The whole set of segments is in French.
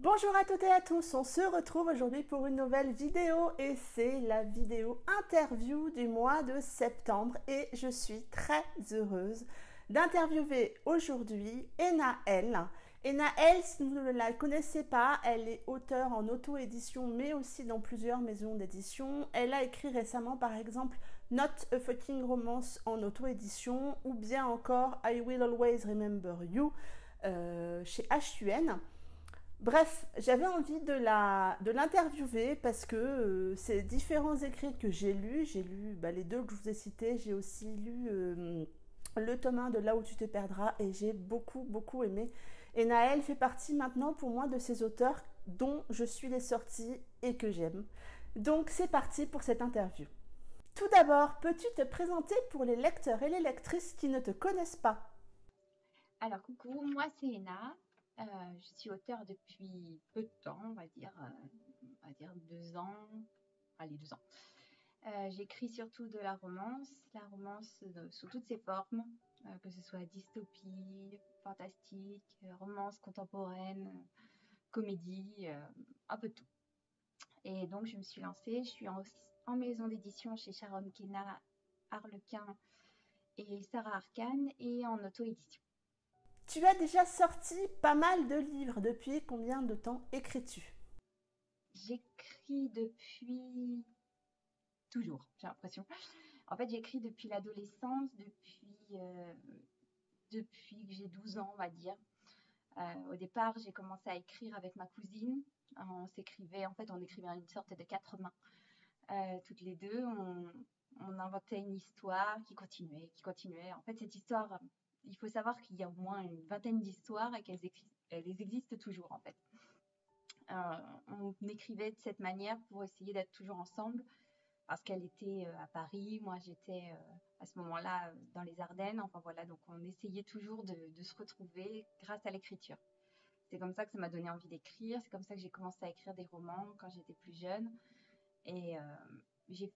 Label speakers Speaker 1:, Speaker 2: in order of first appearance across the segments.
Speaker 1: Bonjour à toutes et à tous, on se retrouve aujourd'hui pour une nouvelle vidéo et c'est la vidéo interview du mois de septembre et je suis très heureuse d'interviewer aujourd'hui Enaëlle. Enaëlle, si vous ne la connaissez pas, elle est auteure en auto-édition mais aussi dans plusieurs maisons d'édition. Elle a écrit récemment par exemple Not a Fucking Romance en auto-édition ou bien encore I Will Always Remember You chez HUN. Bref, j'avais envie de l'interviewer parce que ces différents écrits que j'ai lu les deux que je vous ai cités, j'ai aussi lu le tome 1 de Là où tu te perdras et j'ai beaucoup aimé. Et Naël fait partie maintenant pour moi de ces auteurs dont je suis les sorties et que j'aime. Donc c'est parti pour cette interview. Tout d'abord, peux-tu te présenter pour les lecteurs et les lectrices qui ne te connaissent pas?
Speaker 2: Alors, coucou, moi c'est Ena. Je suis auteure depuis peu de temps, on va dire 2 ans. Allez, 2 ans. J'écris surtout de la romance sous toutes ses formes, que ce soit dystopie, fantastique, romance contemporaine, comédie, un peu de tout. Et donc, je me suis lancée. Je suis en maison d'édition chez Sharon Kena, Harlequin et Sarah Arcane et en auto-édition.
Speaker 1: Tu as déjà sorti pas mal de livres. Depuis combien de temps écris-tu?
Speaker 2: J'écris depuis toujours, j'ai l'impression. En fait, j'écris depuis l'adolescence, depuis que j'ai 12 ans, on va dire. Au départ, j'ai commencé à écrire avec ma cousine. On écrivait une sorte de quatre mains. Toutes les deux, on inventait une histoire qui continuait, qui continuait. En fait, cette histoire, il faut savoir qu'il y a au moins une vingtaine d'histoires et elles existent toujours, en fait. On écrivait de cette manière pour essayer d'être toujours ensemble parce qu'elle était à Paris, moi j'étais à ce moment-là dans les Ardennes. Enfin voilà, donc on essayait toujours de se retrouver grâce à l'écriture. C'est comme ça que ça m'a donné envie d'écrire, c'est comme ça que j'ai commencé à écrire des romans quand j'étais plus jeune. Et j'ai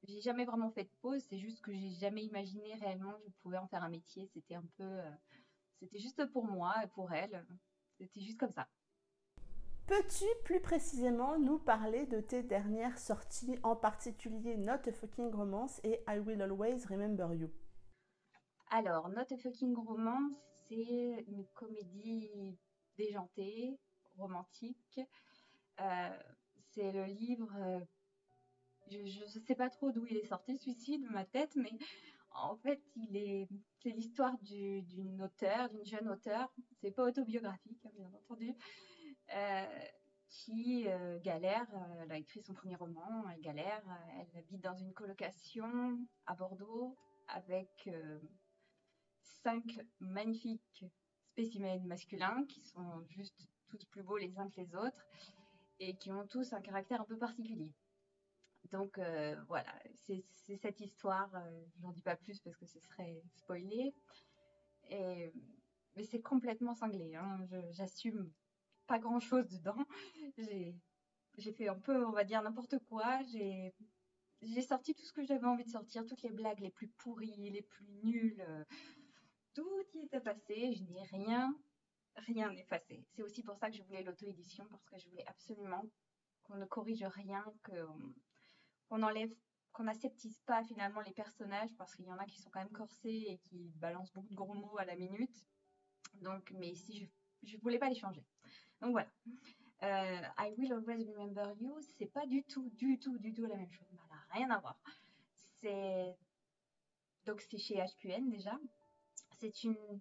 Speaker 2: j'ai jamais vraiment fait de pause, c'est juste que j'ai jamais imaginé réellement que je pouvais en faire un métier. C'était juste pour moi et pour elle. C'était juste comme ça.
Speaker 1: Peux-tu plus précisément nous parler de tes dernières sorties, en particulier Not a Fucking Romance et I Will Always Remember You?
Speaker 2: Alors, Not a Fucking Romance, c'est une comédie déjantée, romantique. Euh, c'est le livre, je ne sais pas trop d'où il est sorti celui-ci de ma tête, mais en fait, c'est l'histoire d'une auteure, d'une jeune auteure. C'est pas autobiographique, hein, bien entendu, euh, qui galère. Elle a écrit son premier roman, elle galère. Elle habite dans une colocation à Bordeaux avec 5 magnifiques spécimens masculins qui sont juste tous plus beaux les uns que les autres et qui ont tous un caractère un peu particulier. Donc voilà, c'est cette histoire. J'en dis pas plus parce que ce serait spoilé. Et, mais c'est complètement cinglé. Hein. J'assume pas grand chose dedans. J'ai j'ai fait un peu, on va dire, n'importe quoi. J'ai sorti tout ce que j'avais envie de sortir, toutes les blagues les plus pourries, les plus nulles. Tout y était passé. Je n'ai rien effacé. C'est aussi pour ça que je voulais l'auto-édition, parce que je voulais absolument qu'on ne corrige rien, qu'on enlève, qu'on n'aseptise pas finalement les personnages, parce qu'il y en a qui sont quand même corsés et qui balancent beaucoup de gros mots à la minute. Donc, mais si je voulais pas les changer. Donc voilà. I Will Always Remember You, c'est pas du tout la même chose. Ça n'a rien à voir. C'est c'est chez HQN déjà. C'est une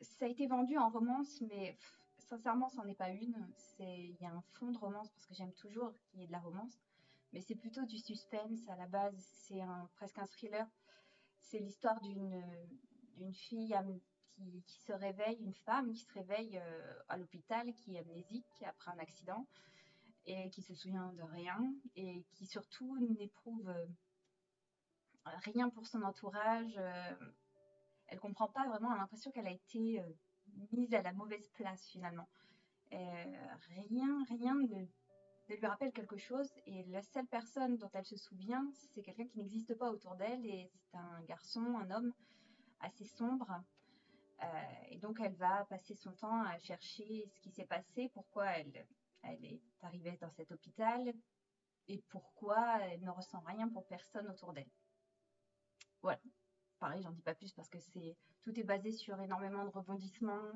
Speaker 2: Ça a été vendu en romance, mais sincèrement, c'en est pas une. Il y a un fond de romance parce que j'aime toujours qu'il y ait de la romance, mais c'est plutôt du suspense à la base. Presque un thriller. C'est l'histoire d'une fille qui se réveille, une femme qui se réveille à l'hôpital, qui est amnésique après un accident et qui se souvient de rien et qui surtout n'éprouve rien pour son entourage. Elle comprend pas vraiment, elle a l'impression qu'elle a été mise à la mauvaise place finalement. Rien ne lui rappelle quelque chose et la seule personne dont elle se souvient, c'est quelqu'un qui n'existe pas autour d'elle et c'est un garçon, un homme assez sombre. Et donc elle va passer son temps à chercher ce qui s'est passé, pourquoi elle est arrivée dans cet hôpital et pourquoi elle ne ressent rien pour personne autour d'elle. Voilà. Pareil, j'en dis pas plus parce que tout est basé sur énormément de rebondissements.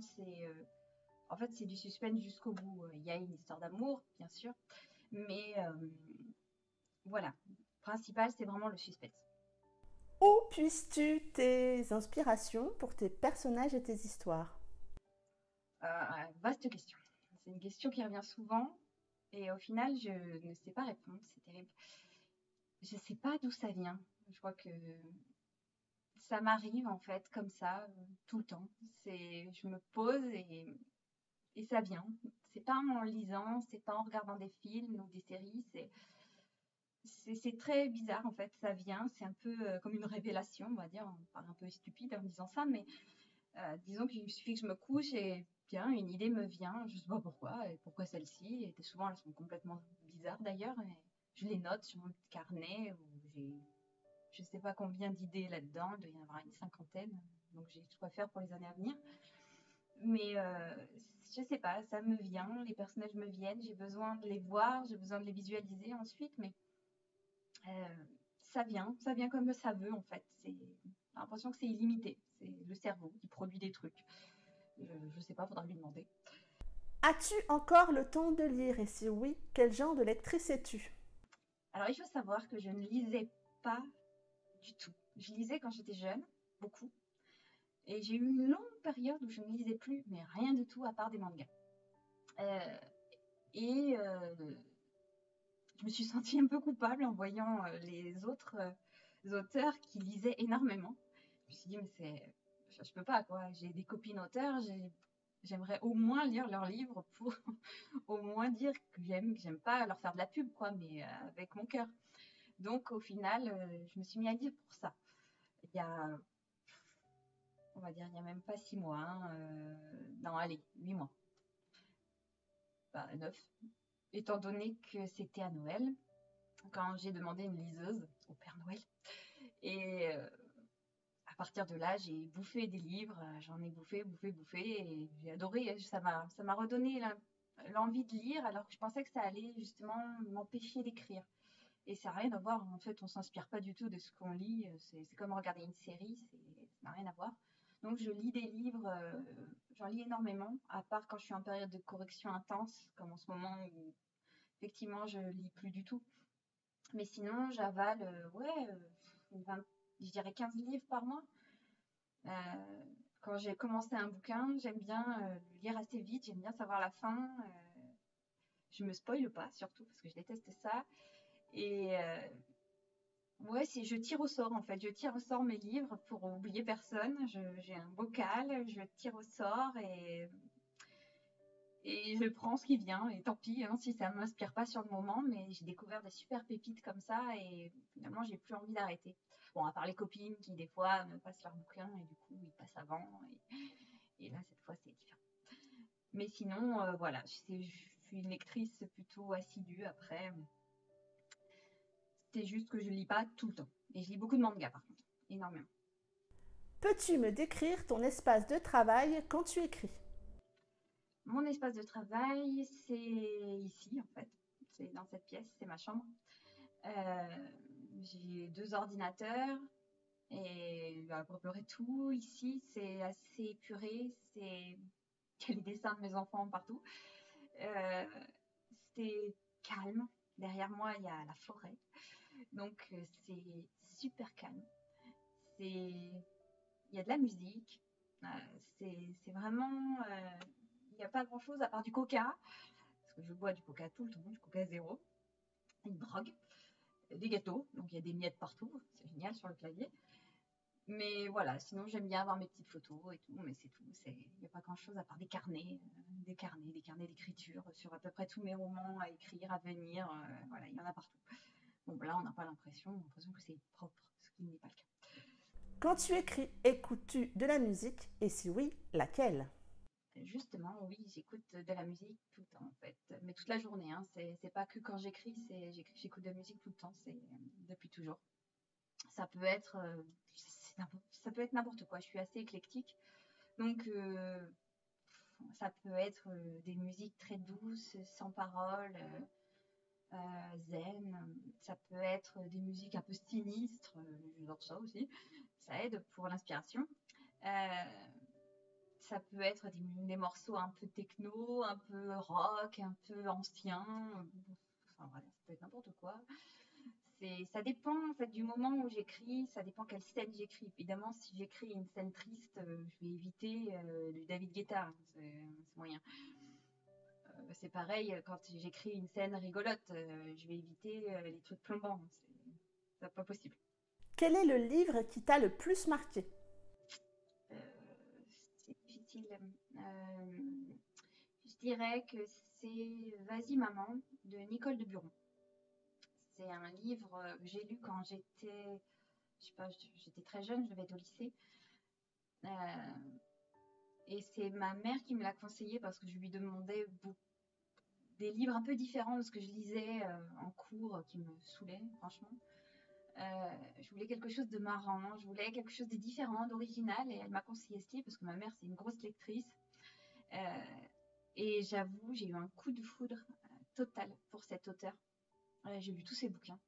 Speaker 2: En fait, c'est du suspense jusqu'au bout. Il y a une histoire d'amour, bien sûr, mais voilà. Le principal, c'est vraiment le suspense.
Speaker 1: Où puisses-tu tes inspirations pour tes personnages et tes histoires?
Speaker 2: Vaste question. C'est une question qui revient souvent et au final, je ne sais pas répondre. C'est terrible. Je ne sais pas d'où ça vient. Je crois que ça m'arrive en fait comme ça tout le temps. Je me pose et ça vient. C'est pas en lisant, c'est pas en regardant des films ou des séries. C'est très bizarre en fait. Ça vient. C'est un peu comme une révélation, on va dire. On parle un peu stupide en disant ça, mais disons qu'il suffit que je me couche et bien une idée me vient. Je sais pas pourquoi et pourquoi celle-ci. Et souvent elles sont complètement bizarres d'ailleurs. Et je les note sur mon petit carnet où j'ai je sais pas combien d'idées là-dedans, il doit y en avoir une cinquantaine, donc j'ai de quoi faire pour les années à venir. Mais je sais pas, ça me vient, les personnages me viennent, j'ai besoin de les voir, j'ai besoin de les visualiser ensuite, mais euh, ça vient comme ça veut en fait. J'ai l'impression que c'est illimité, c'est le cerveau qui produit des trucs. Je sais pas, faudra lui demander.
Speaker 1: As-tu encore le temps de lire et si oui, quel genre de lectrice es-tu?
Speaker 2: Alors il faut savoir que je ne lisais pas du tout. Je lisais quand j'étais jeune, beaucoup. Et j'ai eu une longue période où je ne lisais plus, mais rien du tout à part des mangas. Euh, et je me suis sentie un peu coupable en voyant les autres auteurs qui lisaient énormément. Je me suis dit, mais je peux pas, quoi. J'ai des copines auteurs, j'aimerais au moins lire leurs livres pour au moins dire que j'aime pas leur faire de la pub, quoi, mais avec mon cœur. Donc, au final, je me suis mis à lire pour ça. Il y a, on va dire, il y a même pas 6 mois, hein, non, allez, 8 mois, bah, 9, étant donné que c'était à Noël, quand j'ai demandé une liseuse au Père Noël. Et à partir de là, j'ai bouffé des livres, j'en ai bouffé, et j'ai adoré. Ça m'a redonné l'envie de lire, alors que je pensais que ça allait justement m'empêcher d'écrire. Et ça n'a rien à voir, en fait, on s'inspire pas du tout de ce qu'on lit. C'est comme regarder une série, ça n'a rien à voir. Donc je lis des livres, j'en lis énormément, à part quand je suis en période de correction intense, comme en ce moment où effectivement je lis plus du tout. Mais sinon, j'avale, ouais, je dirais 15 livres par mois. Euh, Quand j'ai commencé un bouquin, j'aime bien le lire assez vite, j'aime bien savoir la fin. Je me spoile pas, surtout, parce que je déteste ça. Et ouais, je tire au sort en fait. Je tire au sort mes livres pour oublier personne. J'ai un bocal, je tire au sort et je prends ce qui vient. Et tant pis hein, si ça ne m'inspire pas sur le moment, mais j'ai découvert des super pépites comme ça et finalement j'ai plus envie d'arrêter. Bon, à part les copines qui des fois me passent leur bouquin et du coup ils passent avant. Et là, cette fois, c'est différent. Mais sinon, voilà, je suis une lectrice plutôt assidue après. C'est juste que je lis pas tout le temps. Et je lis beaucoup de mangas par contre, énormément.
Speaker 1: Peux-tu me décrire ton espace de travail quand tu écris?
Speaker 2: Mon espace de travail, c'est ici en fait. C'est dans cette pièce, c'est ma chambre. Euh, j'ai 2 ordinateurs et à peu près tout. Ici, c'est assez épuré. Il y a les dessins de mes enfants partout. Euh, c'est calme. Derrière moi, il y a la forêt. Donc, c'est super calme. Il y a de la musique. Euh, c'est vraiment. Il n'y a pas grand-chose à part du coca. Parce que je bois du coca tout le temps, du coca zéro. Une drogue. Des gâteaux. Donc, il y a des miettes partout. C'est génial sur le clavier. Mais voilà, sinon j'aime bien avoir mes petites photos et tout, mais c'est tout. Il n'y a pas grand-chose à part des carnets d'écriture sur à peu près tous mes romans à écrire, à venir. Voilà, il y en a partout. Bon, là, on n'a pas l'impression que c'est propre, ce qui n'est pas le cas.
Speaker 1: Quand tu écris, écoutes-tu de la musique et si oui, laquelle?
Speaker 2: Justement, oui, j'écoute de la musique tout le temps, en fait. Mais toute la journée, hein. C'est pas que quand j'écris, j'écoute de la musique tout le temps, c'est depuis toujours. Ça peut être, ça peut être n'importe quoi. Je suis assez éclectique. Donc, Ça peut être des musiques très douces, sans paroles, zen. Ça peut être des musiques un peu sinistres. J'adore ça aussi. Ça aide pour l'inspiration. Euh, Ça peut être des morceaux un peu techno, un peu rock, un peu ancien. Enfin voilà, ça peut être n'importe quoi. Ça dépend en fait du moment où j'écris, ça dépend quelle scène j'écris. Évidemment, si j'écris une scène triste, je vais éviter du David Guetta, hein, c'est moyen. C'est pareil quand j'écris une scène rigolote, je vais éviter les trucs plombants. C'est pas possible.
Speaker 1: Quel est le livre qui t'a le plus marqué?
Speaker 2: Euh, c'est difficile. Je dirais que c'est Vas-y maman de Nicole de Buron. C'est un livre que j'ai lu quand j'étais, je sais pas, j'étais très jeune, je devais être au lycée. Euh, et c'est ma mère qui me l'a conseillé parce que je lui demandais des livres un peu différents de ce que je lisais en cours qui me saoulaient, franchement. Je voulais quelque chose de marrant, je voulais quelque chose de différent, d'original, et elle m'a conseillé ce livre parce que ma mère, c'est une grosse lectrice. Euh, et j'avoue, j'ai eu un coup de foudre total pour cet auteur. J'ai lu tous ses bouquins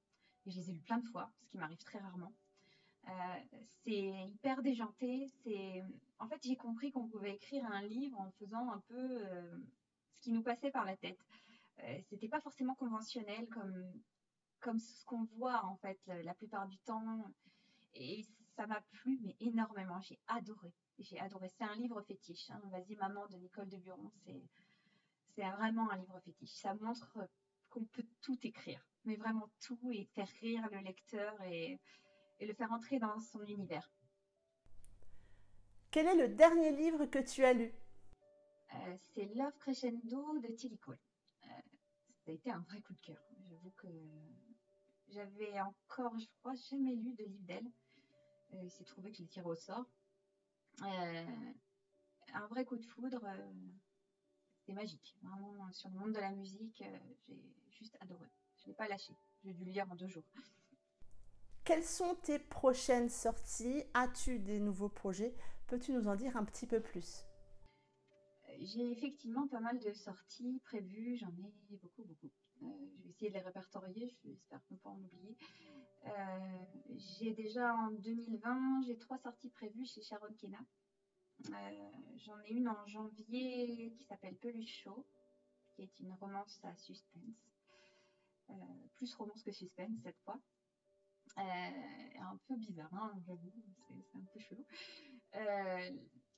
Speaker 2: et je les ai lus plein de fois, ce qui m'arrive très rarement. C'est hyper déjanté. En fait, j'ai compris qu'on pouvait écrire un livre en faisant un peu ce qui nous passait par la tête. C'était pas forcément conventionnel comme ce qu'on voit en fait la plupart du temps. Et ça m'a plu, mais énormément. J'ai adoré. J'ai adoré. C'est un livre fétiche, hein. Vas-y maman de Nicole de Buron. C'est vraiment un livre fétiche. Ça montre qu'on peut tout écrire, mais vraiment tout, et faire rire le lecteur et le faire entrer dans son univers.
Speaker 1: Quel est le dernier livre que tu as lu?
Speaker 2: C'est Love Crescendo de Tilly Cole. Ça a été un vrai coup de cœur. J'avoue que j'avais encore, je crois, jamais lu de livre d'elle. Il s'est trouvé que je l'ai tiré au sort. Un vrai coup de foudre. C'était magique. Vraiment, sur le monde de la musique, j'ai juste adoré. Je ne l'ai pas lâché. J'ai dû le lire en 2 jours.
Speaker 1: Quelles sont tes prochaines sorties? As-tu des nouveaux projets? Peux-tu nous en dire un petit peu plus?
Speaker 2: J'ai effectivement pas mal de sorties prévues. J'en ai beaucoup, beaucoup. Je vais essayer de les répertorier. J'espère ne pas en oublier. J'ai déjà en 2020, j'ai 3 sorties prévues chez Sharon Kena. J'en ai une en janvier qui s'appelle Peluche Show, qui est une romance à suspense. Plus romance que suspense cette fois. Un peu bizarre, hein, j'avoue, c'est un peu chelou.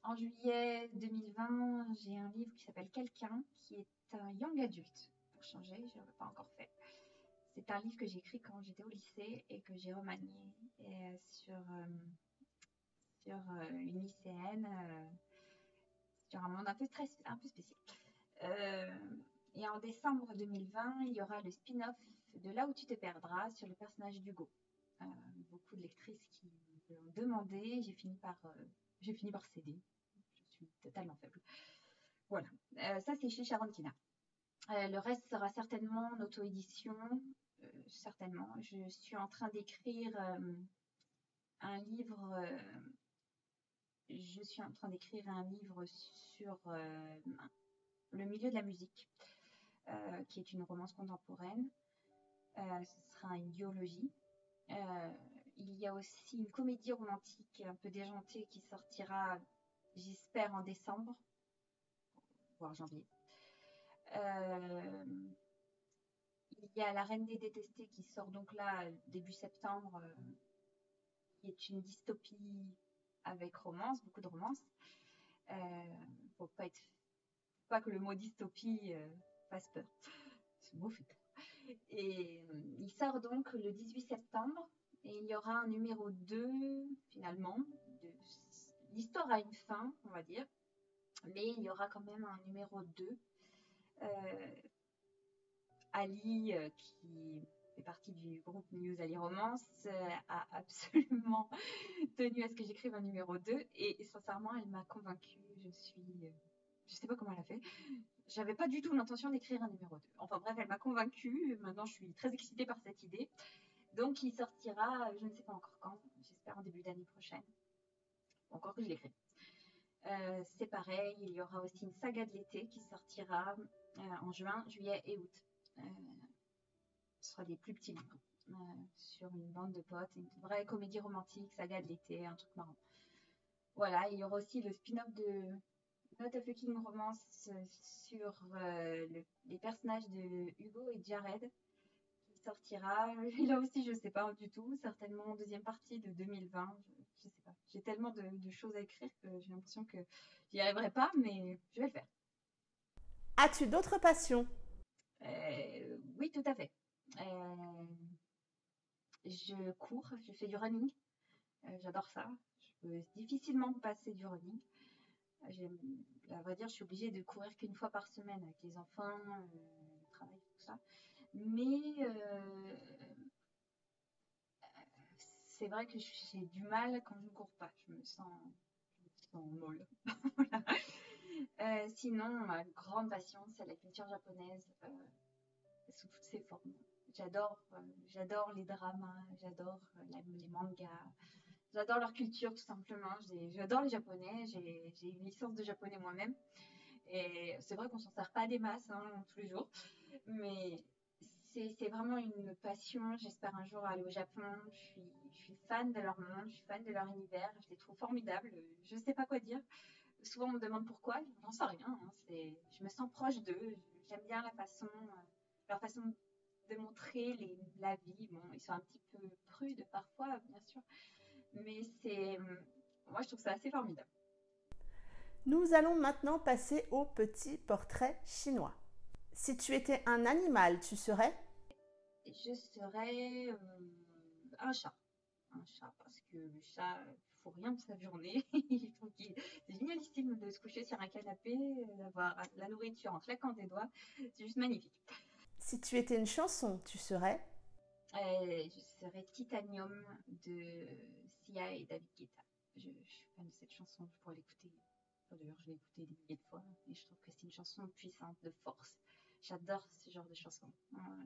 Speaker 2: En juillet 2020, j'ai un livre qui s'appelle Quelqu'un, qui est un young adulte, pour changer, je ne l'ai pas encore fait. C'est un livre que j'ai écrit quand j'étais au lycée et que j'ai remanié sur une lycéenne, sur un monde un peu spécial. Et en décembre 2020, il y aura le spin-off de Là où tu te perdras sur le personnage d'Hugo. Beaucoup de lectrices qui l'ont demandé, j'ai fini par céder. Je suis totalement faible. Voilà, ça c'est chez Sharon Kina. Le reste sera certainement en auto-édition, certainement. Je suis en train d'écrire un livre. Je suis en train d'écrire un livre sur le milieu de la musique, qui est une romance contemporaine. Ce sera une biologie. Il y a aussi une comédie romantique un peu déjantée qui sortira, j'espère, en décembre, voire janvier. Il y a La Reine des Détestés qui sort donc là début septembre, qui est une dystopie avec romance, beaucoup de romance. Faut pas que le mot dystopie fasse peur. Ce mot fait peur. Et il sort donc le 18 septembre et il y aura un numéro 2 finalement. L'histoire a une fin, on va dire, mais il y aura quand même un numéro 2. Ali, qui fait partie du groupe News Ali Romance, a absolument tenu à ce que j'écrive un numéro 2 et sincèrement, elle m'a convaincue. Je sais pas comment elle a fait. J'avais pas du tout l'intention d'écrire un numéro 2. Enfin bref, elle m'a convaincue. Maintenant, je suis très excitée par cette idée. Donc, il sortira, je ne sais pas encore quand, j'espère en début d'année prochaine. Encore que je l'écris. C'est pareil, il y aura aussi une saga de l'été qui sortira en juin, juillet et août. Ce sera des plus petits livres sur une bande de potes, une vraie comédie romantique, saga de l'été, un truc marrant. Voilà, il y aura aussi le spin-off de Not a Fucking Romance sur les personnages de Hugo et Jared qui sortira. Et là aussi, je sais pas du tout, certainement en deuxième partie de 2020. Je sais pas. J'ai tellement de choses à écrire que j'ai l'impression que j'y arriverai pas, mais je vais le faire.
Speaker 1: As-tu d'autres passions?
Speaker 2: Oui, tout à fait. Je cours, je fais du running. J'adore ça. Je peux difficilement me passer du running. À vrai dire, je suis obligée de courir qu'une fois par semaine avec les enfants, le travail, tout ça. Mais c'est vrai que j'ai du mal quand je ne cours pas. Je me sens molle. Voilà. Sinon, ma grande passion, c'est la culture japonaise sous toutes ses formes. J'adore les dramas, j'adore les mangas, j'adore leur culture tout simplement. J'adore les Japonais, j'ai une licence de japonais moi-même. Et c'est vrai qu'on s'en sert pas des masses tous les jours, mais c'est vraiment une passion. J'espère un jour aller au Japon. Je suis fan de leur monde, je suis fan de leur univers. Je les trouve formidables. Je ne sais pas quoi dire. Souvent on me demande pourquoi, j'en sais rien. Je me sens proche d'eux. J'aime bien leur façon de montrer la vie. Bon, ils sont un petit peu prudes parfois, bien sûr, mais moi je trouve ça assez formidable.
Speaker 1: Nous allons maintenant passer au petit portrait chinois. Si tu étais un animal, tu serais?
Speaker 2: Je serais un chat. Un chat, parce que le chat, il faut rien de sa journée. C'est génialissime de se coucher sur un canapé, d'avoir la nourriture en claquant des doigts. C'est juste magnifique.
Speaker 1: Si tu étais une chanson, tu serais?
Speaker 2: Je serais Titanium de Sia et David Guetta. Je suis fan de cette chanson, je pourrais l'écouter. D'ailleurs, je l'ai écoutée des milliers de fois et je trouve que c'est une chanson puissante, de force. J'adore ce genre de chanson.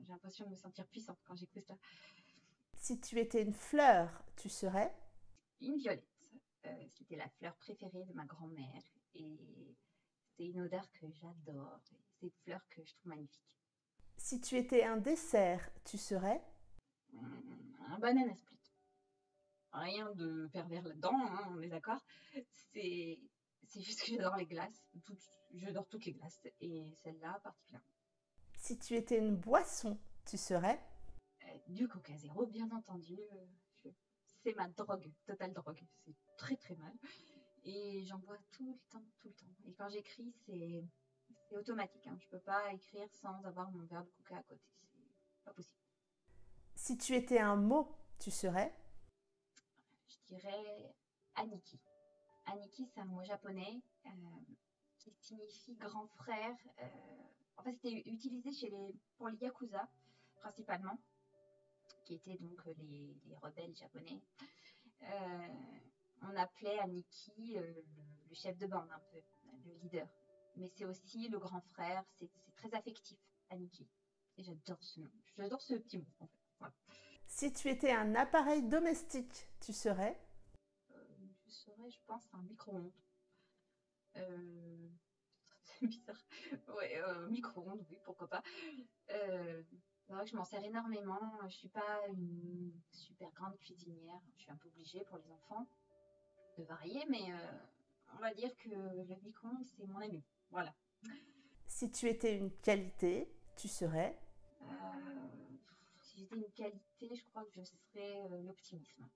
Speaker 2: J'ai l'impression de me sentir puissante quand j'écoute ça.
Speaker 1: Si tu étais une fleur, tu serais?
Speaker 2: Une violette. C'était la fleur préférée de ma grand-mère et c'est une odeur que j'adore. C'est une fleur que je trouve magnifique.
Speaker 1: Si tu étais un dessert, tu serais?
Speaker 2: Un banana split. Rien de pervers là-dedans, on est d'accord. C'est juste que j'adore les glaces. J'adore toutes les glaces et celle-là particulièrement.
Speaker 1: Si tu étais une boisson, tu serais?
Speaker 2: Du Coca Zéro, bien entendu. C'est ma drogue, totale drogue. C'est très très mal. Et j'en bois tout le temps, tout le temps. Et quand j'écris, c'est automatique. Je peux pas écrire sans avoir mon verre de Coca à côté. C'est pas possible.
Speaker 1: Si tu étais un mot, tu serais?
Speaker 2: Je dirais Aniki. Aniki, c'est un mot japonais qui signifie grand frère. En fait, c'était utilisé pour les Yakuza, principalement, qui étaient donc les rebelles japonais. On appelait Aniki le chef de bande, un peu, le leader. Mais c'est aussi le grand frère, c'est très affectif, Aniki. Et j'adore ce nom, j'adore ce petit mot, en fait. Voilà.
Speaker 1: Si tu étais un appareil domestique, tu serais?
Speaker 2: Je serais, je pense, un micro-ondes. C'est bizarre. Ouais, micro-ondes, oui, pourquoi pas. C'est vrai que je m'en sers énormément. Je suis pas une super grande cuisinière. Je suis un peu obligée pour les enfants de varier, mais on va dire que le micro-ondes, c'est mon ami. Voilà.
Speaker 1: Si tu étais une qualité, tu serais?
Speaker 2: Si j'étais une qualité, je crois que je serais l'optimisme.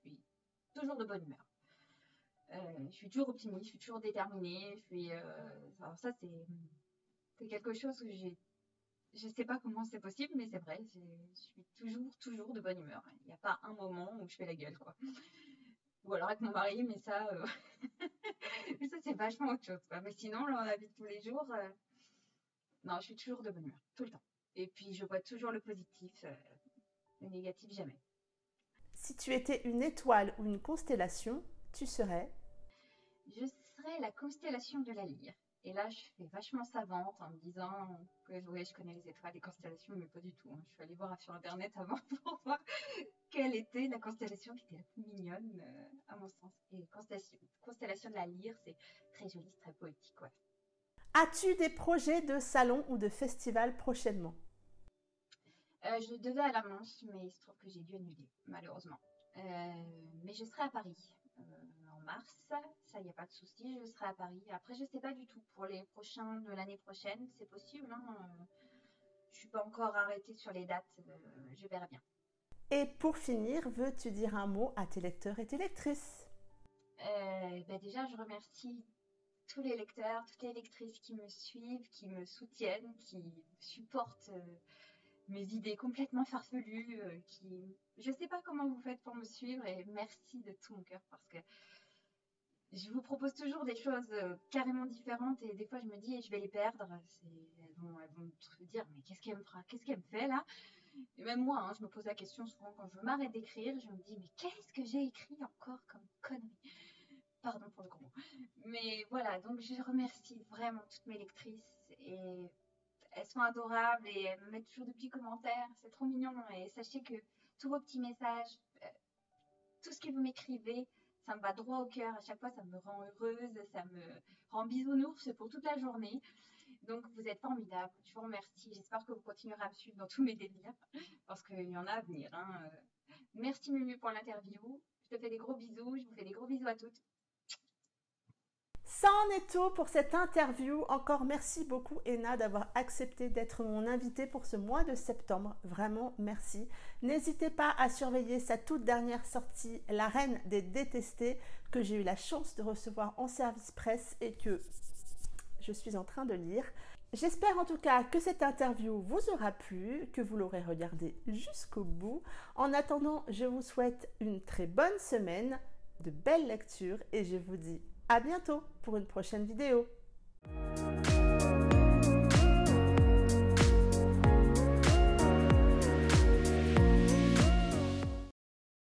Speaker 2: Je suis toujours de bonne humeur. Je suis toujours optimiste, je suis toujours déterminée. Alors ça, c'est quelque chose que je ne sais pas comment c'est possible, mais c'est vrai. Je suis toujours de bonne humeur. Il n'y a pas un moment où je fais la gueule, quoi. Ou alors avec mon mari, mais ça, mais ça c'est vachement autre chose, quoi. Mais sinon, dans la vie de tous les jours, non, je suis toujours de bonne humeur, tout le temps. Et puis, je vois toujours le positif, le négatif, jamais.
Speaker 1: Si tu étais une étoile ou une constellation, tu serais?
Speaker 2: Je serais la constellation de la Lyre. Et là, je fais vachement savante en me disant que ouais, je connais les étoiles, les constellations, mais pas du tout, hein. Je suis allée voir sur Internet avant pour voir quelle était la constellation qui était la plus mignonne, à mon sens. Et constellation de la Lyre, c'est très joli, c'est très poétique, ouais.
Speaker 1: As-tu des projets de salon ou de festival prochainement?
Speaker 2: Je devais à la Manche, mais il se trouve que j'ai dû annuler, malheureusement. Mais je serai à Paris en mars, ça, il n'y a pas de souci, je serai à Paris. Après, je ne sais pas du tout pour les prochains de l'année prochaine, c'est possible, hein, je ne suis pas encore arrêtée sur les dates, je verrai bien.
Speaker 1: Et pour finir, veux-tu dire un mot à tes lecteurs et tes lectrices?
Speaker 2: Déjà, je remercie tous les lecteurs, toutes les lectrices qui me suivent, qui me soutiennent, qui supportent mes idées complètement farfelues, je sais pas comment vous faites pour me suivre et merci de tout mon cœur parce que je vous propose toujours des choses carrément différentes et des fois je me dis je vais les perdre. Elles vont se dire mais qu'est-ce qu'elle me fera, qu'est-ce qu'elle me fait là? Et même moi, hein, je me pose la question souvent quand je m'arrête d'écrire, je me dis mais qu'est-ce que j'ai écrit encore comme connerie? Pardon pour le gros mot. Mais voilà, donc je remercie vraiment toutes mes lectrices et elles sont adorables et elles me mettent toujours de petits commentaires. C'est trop mignon. Et sachez que tous vos petits messages, tout ce que vous m'écrivez, ça me va droit au cœur. À chaque fois, ça me rend heureuse, ça me rend bisounours pour toute la journée. Donc, vous êtes formidables. Je vous remercie. J'espère que vous continuerez à me suivre dans tous mes délires parce qu'il y en a à venir, hein. Merci Mumu pour l'interview. Je te fais des gros bisous. Je vous fais des gros bisous à toutes.
Speaker 1: Ça en est tout pour cette interview. Encore merci beaucoup Ena d'avoir accepté d'être mon invitée pour ce mois de septembre. Vraiment merci. N'hésitez pas à surveiller sa toute dernière sortie, La Reine des Détestés, que j'ai eu la chance de recevoir en service presse et que je suis en train de lire. J'espère en tout cas que cette interview vous aura plu, que vous l'aurez regardée jusqu'au bout. En attendant, je vous souhaite une très bonne semaine, de belles lectures et je vous dis à bientôt pour une prochaine vidéo.